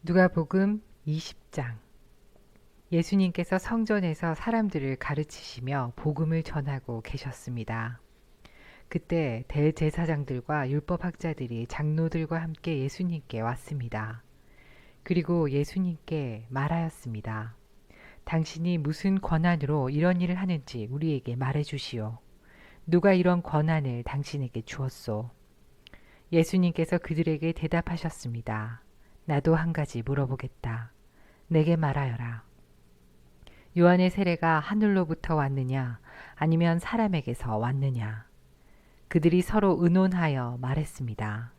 누가복음 20장. 예수님께서 성전에서 사람들을 가르치시며 복음을 전하고 계셨습니다. 그때 대제사장들과 율법학자들이 장로들과 함께 예수님께 왔습니다. 그리고 예수님께 말하였습니다. 당신이 무슨 권한으로 이런 일을 하는지 우리에게 말해 주시오. 누가 이런 권한을 당신에게 주었소? 예수님께서 그들에게 대답하셨습니다. 나도 한 가지 물어보겠다. 내게 말하여라. 요한의 세례가 하늘로부터 왔느냐 아니면 사람에게서 왔느냐? 그들이 서로 의논하여 말했습니다.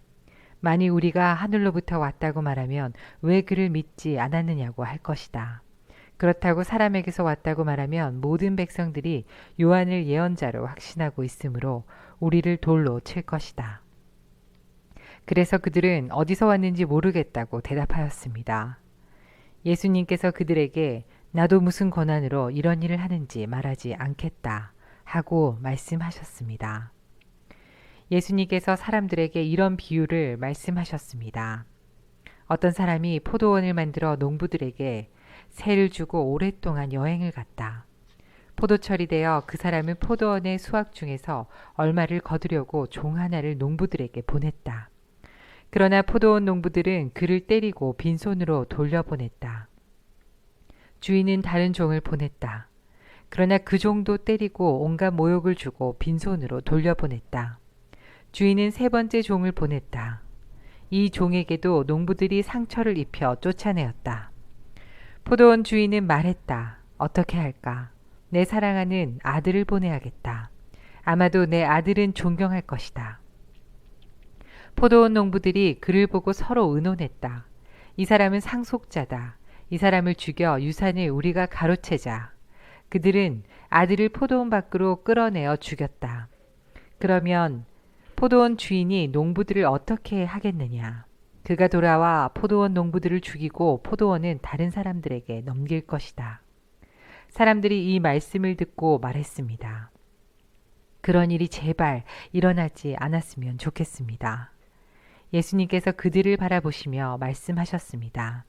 만일 우리가 하늘로부터 왔다고 말하면 왜 그를 믿지 않았느냐고 할 것이다. 그렇다고 사람에게서 왔다고 말하면 모든 백성들이 요한을 예언자로 확신하고 있으므로 우리를 돌로 칠 것이다. 그래서 그들은 어디서 왔는지 모르겠다고 대답하였습니다. 예수님께서 그들에게 나도 무슨 권한으로 이런 일을 하는지 말하지 않겠다 하고 말씀하셨습니다. 예수님께서 사람들에게 이런 비유를 말씀하셨습니다. 어떤 사람이 포도원을 만들어 농부들에게 세를 주고 오랫동안 여행을 갔다. 포도철이 되어 그 사람은 포도원의 수확 중에서 얼마를 거두려고 종 하나를 농부들에게 보냈다. 그러나 포도원 농부들은 그를 때리고 빈손으로 돌려보냈다. 주인은 다른 종을 보냈다. 그러나 그 종도 때리고 온갖 모욕을 주고 빈손으로 돌려보냈다. 주인은 세 번째 종을 보냈다. 이 종에게도 농부들이 상처를 입혀 쫓아내었다. 포도원 주인은 말했다. 어떻게 할까? 내 사랑하는 아들을 보내야겠다. 아마도 내 아들은 존경할 것이다. 포도원 농부들이 그를 보고 서로 의논했다. 이 사람은 상속자다. 이 사람을 죽여 유산을 우리가 가로채자. 그들은 아들을 포도원 밖으로 끌어내어 죽였다. 그러면 포도원 주인이 농부들을 어떻게 하겠느냐? 그가 돌아와 포도원 농부들을 죽이고 포도원은 다른 사람들에게 넘길 것이다. 사람들이 이 말씀을 듣고 말했습니다. 그런 일이 제발 일어나지 않았으면 좋겠습니다. 예수님께서 그들을 바라보시며 말씀하셨습니다.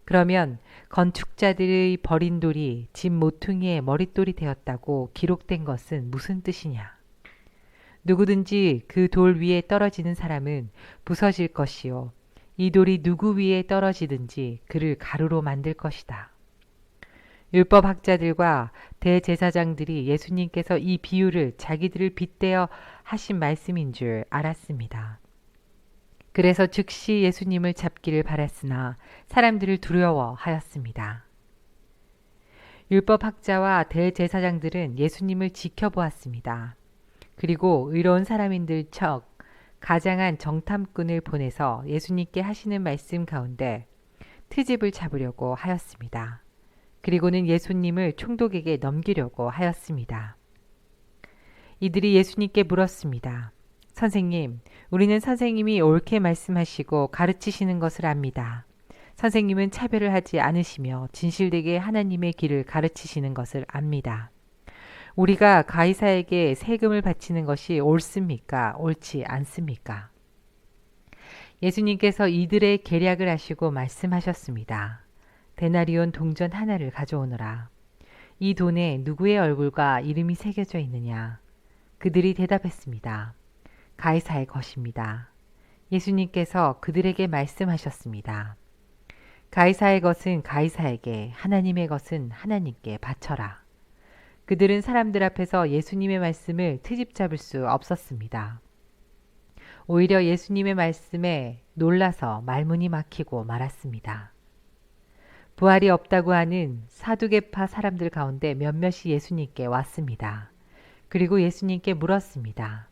그러면 건축자들의 버린 돌이 집 모퉁이의 머릿돌이 되었다고 기록된 것은 무슨 뜻이냐? 누구든지 그 돌 위에 떨어지는 사람은 부서질 것이요. 이 돌이 누구 위에 떨어지든지 그를 가루로 만들 것이다. 율법학자들과 대제사장들이 예수님께서 이 비유를 자기들을 빗대어 하신 말씀인 줄 알았습니다. 그래서 즉시 예수님을 잡기를 바랐으나 사람들을 두려워하였습니다. 율법학자와 대제사장들은 예수님을 지켜보았습니다. 그리고 의로운 사람인들 척 가장한 정탐꾼을 보내서 예수님께 하시는 말씀 가운데 트집을 잡으려고 하였습니다. 그리고는 예수님을 총독에게 넘기려고 하였습니다. 이들이 예수님께 물었습니다. 선생님, 우리는 선생님이 옳게 말씀하시고 가르치시는 것을 압니다. 선생님은 차별을 하지 않으시며 진실되게 하나님의 길을 가르치시는 것을 압니다. 우리가 가이사에게 세금을 바치는 것이 옳습니까? 옳지 않습니까? 예수님께서 이들의 계략을 아시고 말씀하셨습니다. 데나리온 동전 하나를 가져오너라. 이 돈에 누구의 얼굴과 이름이 새겨져 있느냐? 그들이 대답했습니다. 가이사의 것입니다. 예수님께서 그들에게 말씀하셨습니다. 가이사의 것은 가이사에게, 하나님의 것은 하나님께 바쳐라. 그들은 사람들 앞에서 예수님의 말씀을 트집 잡을 수 없었습니다. 오히려 예수님의 말씀에 놀라서 말문이 막히고 말았습니다. 부활이 없다고 하는 사두개파 사람들 가운데 몇몇이 예수님께 왔습니다. 그리고 예수님께 물었습니다.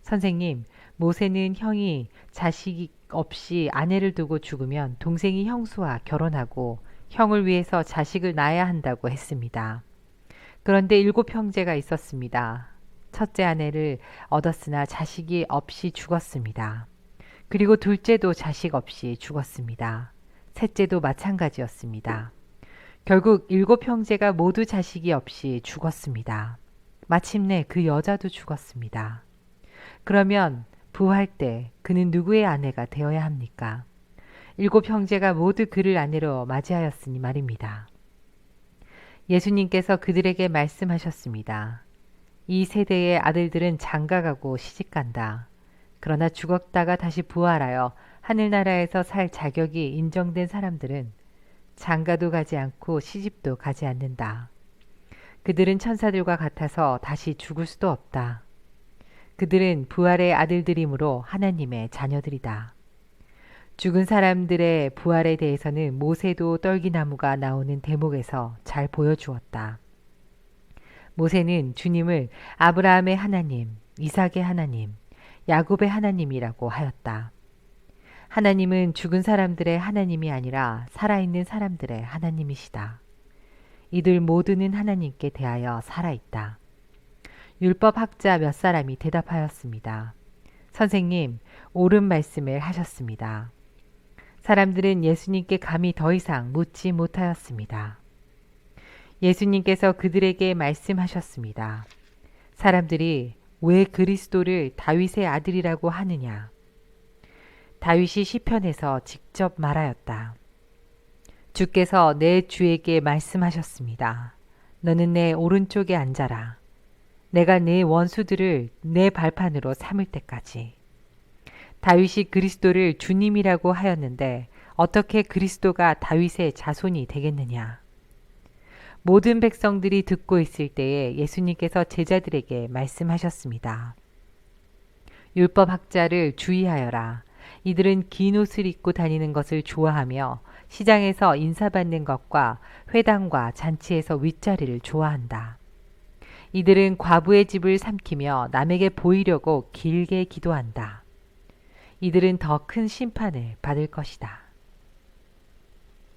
선생님, 모세는 형이 자식 없이 아내를 두고 죽으면 동생이 형수와 결혼하고 형을 위해서 자식을 낳아야 한다고 했습니다. 그런데 7 형제가 있었습니다. 첫째 아내를 얻었으나 자식이 없이 죽었습니다. 그리고 둘째도 자식 없이 죽었습니다. 셋째도 마찬가지였습니다. 결국 7 형제가 모두 자식이 없이 죽었습니다. 마침내 그 여자도 죽었습니다. 그러면 부활 때 그는 누구의 아내가 되어야 합니까? 7 형제가 모두 그를 아내로 맞이하였으니 말입니다. 예수님께서 그들에게 말씀하셨습니다. 이 세대의 아들들은 장가가고 시집간다. 그러나 죽었다가 다시 부활하여 하늘나라에서 살 자격이 인정된 사람들은 장가도 가지 않고 시집도 가지 않는다. 그들은 천사들과 같아서 다시 죽을 수도 없다. 그들은 부활의 아들들이므로 하나님의 자녀들이다. 죽은 사람들의 부활에 대해서는 모세도 떨기나무가 나오는 대목에서 잘 보여주었다. 모세는 주님을 아브라함의 하나님, 이삭의 하나님, 야곱의 하나님이라고 하였다. 하나님은 죽은 사람들의 하나님이 아니라 살아있는 사람들의 하나님이시다. 이들 모두는 하나님께 대하여 살아있다. 율법학자 몇 사람이 대답하였습니다. 선생님, 옳은 말씀을 하셨습니다. 사람들은 예수님께 감히 더 이상 묻지 못하였습니다. 예수님께서 그들에게 말씀하셨습니다. 사람들이 왜 그리스도를 다윗의 아들이라고 하느냐? 다윗이 시편에서 직접 말하였다. 주께서 내 주에게 말씀하셨습니다. 너는 내 오른쪽에 앉아라. 내가 내 원수들을 내 발판으로 삼을 때까지. 다윗이 그리스도를 주님이라고 하였는데 어떻게 그리스도가 다윗의 자손이 되겠느냐? 모든 백성들이 듣고 있을 때에 예수님께서 제자들에게 말씀하셨습니다. 율법학자를 주의하여라. 이들은 긴 옷을 입고 다니는 것을 좋아하며 시장에서 인사받는 것과 회당과 잔치에서 윗자리를 좋아한다. 이들은 과부의 집을 삼키며 남에게 보이려고 길게 기도한다. 이들은 더 큰 심판을 받을 것이다.